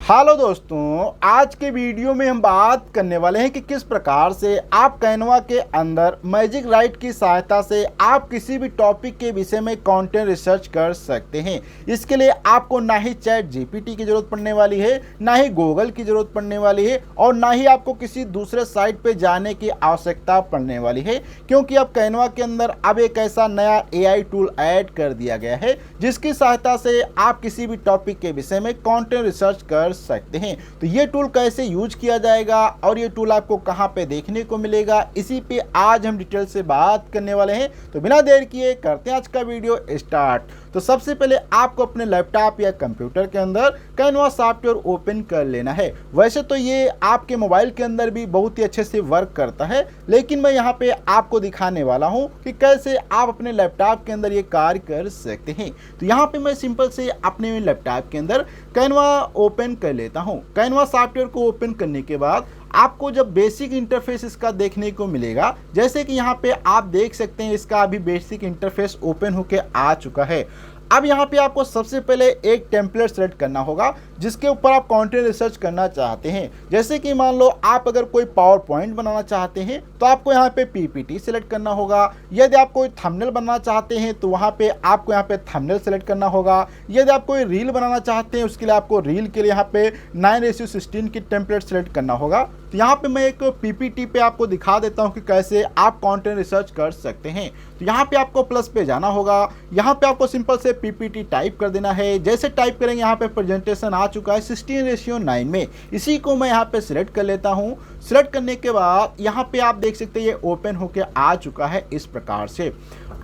Hello दोस्तों, आज के वीडियो में हम बात करने वाले हैं कि किस प्रकार से आप कैनवा के अंदर मैजिक राइट की सहायता से आप किसी भी टॉपिक के विषय में कंटेंट रिसर्च कर सकते हैं। इसके लिए आपको ना ही चैट जीपीटी की जरूरत पड़ने वाली है, ना ही गूगल की जरूरत पड़ने वाली है और ना ही आपको किसी दूसरे साइट पे जाने की आवश्यकता पड़ने वाली है, क्योंकि अब कैनवा के अंदर अब एक ऐसा नया एआई टूल ऐड कर दिया गया है जिसकी सहायता से आप किसी भी टॉपिक के विषय में कंटेंट रिसर्च कर सकते हैं। तो ये टूल कैसे यूज किया जाएगा और ये टूल आपको कहां पे देखने को मिलेगा, इसी पे आज हम डिटेल से बात करने वाले हैं। तो बिना देर किए करते हैं आज का वीडियो स्टार्ट। तो सबसे पहले आपको अपने लैपटॉप या कंप्यूटर के अंदर कैनवा सॉफ्टवेयर ओपन कर लेना है। वैसे तो ये आपके मोबाइल के अंदर भी बहुत ही अच्छे से वर्क करता है, लेकिन मैं यहाँ पे आपको दिखाने वाला हूँ कि कैसे आप अपने लैपटॉप के अंदर ये कार्य कर सकते हैं। तो यहाँ पे मैं सिंपल से अपने लैपटॉप के अंदर कैनवा ओपन कर लेता हूँ। कैनवा सॉफ्टवेयर को ओपन करने के बाद आपको जब बेसिक इंटरफेस इसका देखने को मिलेगा, जैसे कि यहाँ पे आप देख सकते हैं इसका अभी बेसिक इंटरफेस ओपन होके आ चुका है। अब यहाँ पे आपको सबसे पहले एक टेम्पलेट सेलेक्ट करना होगा जिसके ऊपर आप कंटेंट रिसर्च करना चाहते हैं। जैसे कि मान लो आप अगर कोई पावर पॉइंट बनाना चाहते हैं तो आपको यहाँ पे पीपीटी सेलेक्ट करना होगा। यदि आप कोई थंबनेल बनाना चाहते हैं तो वहाँ पे आपको यहाँ पे थंबनेल सेलेक्ट करना होगा। यदि आप कोई रील बनाना चाहते हैं उसके लिए आपको रील के लिए यहाँ पे 9:16 की टेम्पलेट सेलेक्ट करना होगा। तो यहाँ पे मैं एक पीपीटी पे आपको दिखा देता हूँ कि कैसे आप कंटेंट रिसर्च कर सकते हैं। तो यहाँ पे आपको प्लस पे जाना होगा। यहाँ पे आपको सिंपल से पीपीटी टाइप कर देना है। जैसे टाइप करेंगे यहाँ पे प्रेजेंटेशन आ चुका है 16:9 में। इसी को मैं यहाँ पे सिलेक्ट कर लेता हूँ। सिलेक्ट करने के बाद यहाँ पे आप देख सकते हैं ये ओपन होके आ चुका है इस प्रकार से।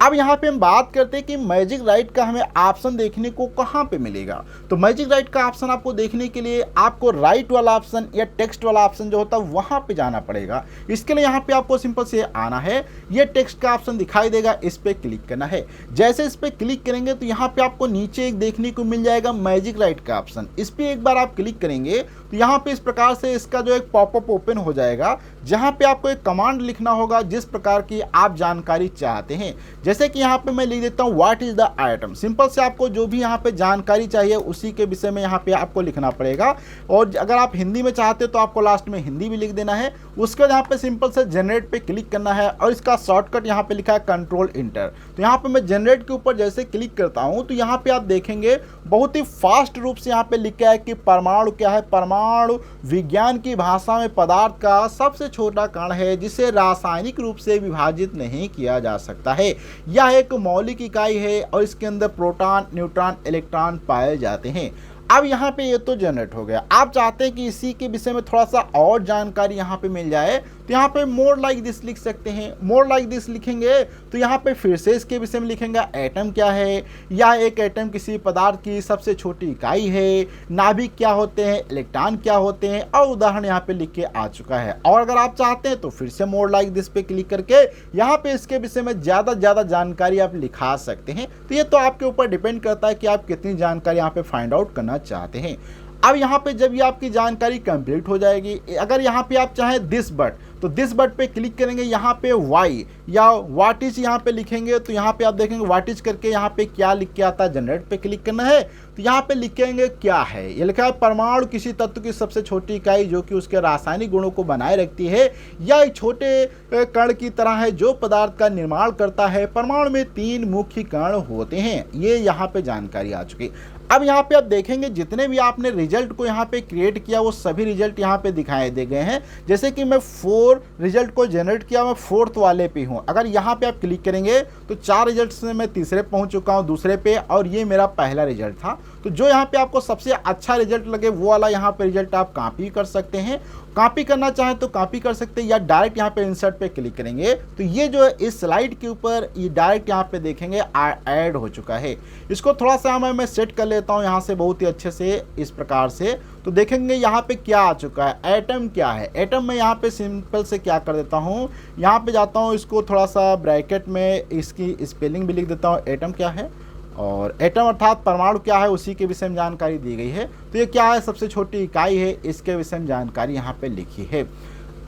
अब यहाँ पे हम बात करते हैं कि मैजिक राइट का हमें ऑप्शन देखने को कहाँ पे मिलेगा। तो मैजिक राइट का ऑप्शन आपको देखने के लिए आपको राइट वाला ऑप्शन या टेक्स्ट वाला ऑप्शन जो होता है वहाँ पे जाना पड़ेगा। इसके लिए यहाँ पे आपको सिंपल से आना है, ये टेक्स्ट का ऑप्शन दिखाई देगा, इस पे क्लिक करना है। जैसे इस पे क्लिक करेंगे तो यहाँ पे आपको नीचे एक देखने को मिल जाएगा मैजिक राइट का ऑप्शन। इस पे एक बार आप क्लिक करेंगे तो यहाँ पे इस प्रकार से इसका जो एक पॉपअप ओपन हो जाएगा, जहाँ पे आपको एक कमांड लिखना होगा जिस प्रकार की आप जानकारी चाहते हैं। जैसे कि यहाँ पे मैं लिख देता हूँ what is the item. Simple से आपको जो भी यहाँ पे जानकारी चाहिए उसी के विषय में यहाँ पे आपको लिखना पड़ेगा। और अगर आप हिंदी में चाहते हो तो आपको लास्ट में हिंदी भी लिख देना है। उसके बाद यहाँ पे सिंपल से जनरेट पे क्लिक करना है और इसका शॉर्टकट यहाँ पे लिखा है कंट्रोल इंटर। तो यहाँ पे मैं जनरेट के ऊपर जैसे क्लिक करता हूँ तो यहाँ पे आप देखेंगे बहुत ही फास्ट रूप से यहाँ पे लिखा है कि परमाणु क्या है। परमाणु विज्ञान की भाषा में पदार्थ का सबसे छोटा कण है जिसे रासायनिक रूप से विभाजित नहीं किया जा सकता है। यह एक मौलिक इकाई है और इसके अंदर प्रोटॉन, न्यूट्रॉन, इलेक्ट्रॉन पाए जाते हैं। अब यहाँ पे ये तो जनरेट हो गया। आप चाहते हैं कि इसी के विषय में थोड़ा सा और जानकारी यहाँ पे मिल जाए तो यहाँ पे मोर लाइक दिस लिख सकते हैं। मोर लाइक दिस लिखेंगे तो यहाँ पे फिर से इसके विषय में लिखेंगे एटम क्या है, या एक एटम किसी पदार्थ की सबसे छोटी इकाई है, नाभिक क्या होते हैं, इलेक्ट्रॉन क्या होते हैं, और उदाहरण यहाँ पे लिख के आ चुका है। और अगर आप चाहते हैं तो फिर से मोर लाइक दिस पे क्लिक करके यहाँ पे इसके विषय में ज़्यादा जानकारी आप लिखा सकते हैं। तो ये तो आपके ऊपर डिपेंड करता है कि आप कितनी जानकारी यहाँ पे फाइंड आउट करना चाहते हैं। अब यहाँ पे जब ये आपकी जानकारी कंप्लीट हो जाएगी, अगर यहाँ पे आप चाहें दिस बट तो दिस बट पे क्लिक करेंगे। यहाँ पे वाई या व्हाट इज यहाँ पे लिखेंगे तो यहाँ पे आप देखेंगे व्हाट इज करके यहाँ पे क्या लिख के आता है, जनरेट पे क्लिक करना है। तो यहाँ पे लिखेंगे क्या है, ये लिखा है परमाणु किसी तत्व की सबसे छोटी इकाई जो कि उसके रासायनिक गुणों को बनाए रखती है, या एक छोटे कण की तरह है जो पदार्थ का निर्माण करता है। परमाणु में 3 मुख्य कण होते हैं। ये यहाँ पे जानकारी आ चुकी। अब यहाँ पे आप देखेंगे जितने भी आपने रिजल्ट को यहाँ पे क्रिएट किया वो सभी रिजल्ट यहाँ पे दिखाई दे गए हैं। जैसे कि मैं 4 रिजल्ट को जनरेट किया, मैं 4th वाले पे हूँ। अगर यहाँ पे आप क्लिक करेंगे तो 4 रिजल्ट से मैं तीसरे पहुँच चुका हूँ, दूसरे पे, और ये मेरा पहला रिजल्ट था। तो जो यहाँ पे आपको सबसे अच्छा रिजल्ट लगे वो वाला यहाँ पे रिजल्ट आप कॉपी कर सकते हैं। कॉपी करना चाहें तो कॉपी कर सकते हैं, या डायरेक्ट यहाँ पे इंसर्ट पे क्लिक करेंगे तो ये जो है इस स्लाइड के ऊपर ये डायरेक्ट यहाँ पे देखेंगे ऐड हो चुका है। इसको थोड़ा सा मैं सेट कर लेता हूँ यहाँ से बहुत ही अच्छे से इस प्रकार से। तो देखेंगे यहाँ पे क्या आ चुका है, एटम क्या है। एटम में यहाँ पे सिंपल से क्या कर देता हूँ, यहाँ पे जाता हूँ, इसको थोड़ा सा ब्रैकेट में इसकी स्पेलिंग भी लिख देता हूँ, एटम क्या है। और एटम अर्थात परमाणु क्या है उसी के विषय में जानकारी दी गई है। तो ये क्या है, सबसे छोटी इकाई है, इसके विषय में जानकारी यहाँ पे लिखी है।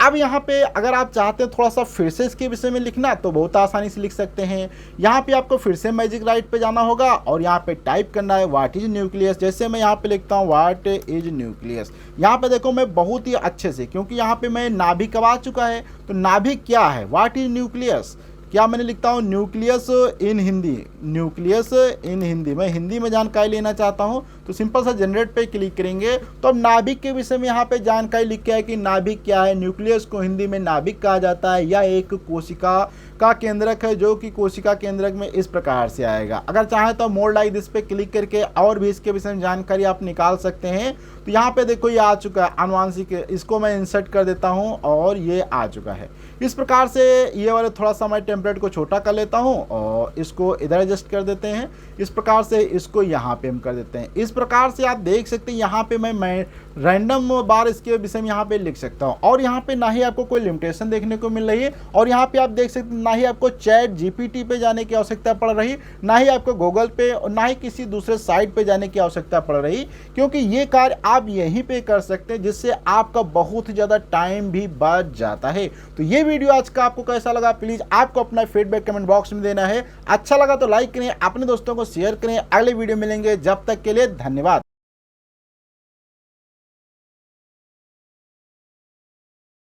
अब यहाँ पे अगर आप चाहते हैं थोड़ा सा फिर से इसके विषय में लिखना तो बहुत आसानी से लिख सकते हैं। यहाँ पे आपको फिर से मैजिक राइट पे जाना होगा और यहाँ पे टाइप करना है व्हाट इज न्यूक्लियस। जैसे मैं यहाँ पे लिखता हूँ व्हाट इज न्यूक्लियस, यहाँ पे देखो मैं बहुत ही अच्छे से, क्योंकि यहाँ पे मैं नाभिक आ चुका है, तो नाभिक क्या है, व्हाट इज न्यूक्लियस, क्या मैंने लिखता हूँ nucleus in Hindi, nucleus in Hindi, मैं हिंदी में जानकारी लेना चाहता हूँ तो सिंपल सा जनरेट पे क्लिक करेंगे तो अब नाभिक के विषय में यहाँ पे जानकारी लिख के है कि नाभिक क्या है। न्यूक्लियस को हिंदी में नाभिक कहा जाता है, यह एक कोशिका का केंद्रक है जो कि कोशिका केंद्रक में इस प्रकार से आएगा। अगर चाहे तो मोर लाइक दिस पे क्लिक करके और भी इसके विषय में जानकारी आप निकाल सकते हैं। तो यहाँ पे देखो ये आ चुका है आनुवांशिक, इसको मैं इंसर्ट कर देता हूँ और ये आ चुका है। इस प्रकार से ये वाले थोड़ा सा मैं टेम्पलेट को छोटा कर लेता हूँ और इसको इधर एडजस्ट कर देते हैं। इस प्रकार से इसको यहाँ पे हम कर देते हैं। इस प्रकार से आप देख सकते हैं यहाँ पे मैं रैंडम बार इसके विषय में यहाँ पे लिख सकता हूँ और यहाँ पे ना ही आपको कोई लिमिटेशन देखने को मिल रही है और यहाँ पे आप देख सकते हैं ना ही आपको चैट जीपीटी पे जाने की आवश्यकता पड़ रही, ना ही आपको गूगल पे और ना ही किसी दूसरे साइट पे जाने की आवश्यकता पड़ रही, क्योंकि ये कार्य आप यहीं पे कर सकते हैं जिससे आपका बहुत ही ज़्यादा टाइम भी बच जाता है। तो ये वीडियो आज का आपको कैसा लगा प्लीज़ आपको अपना फीडबैक कमेंट बॉक्स में देना है। अच्छा लगा तो लाइक करें, अपने दोस्तों को शेयर करें। अगले वीडियो मिलेंगे, जब तक के लिए धन्यवाद।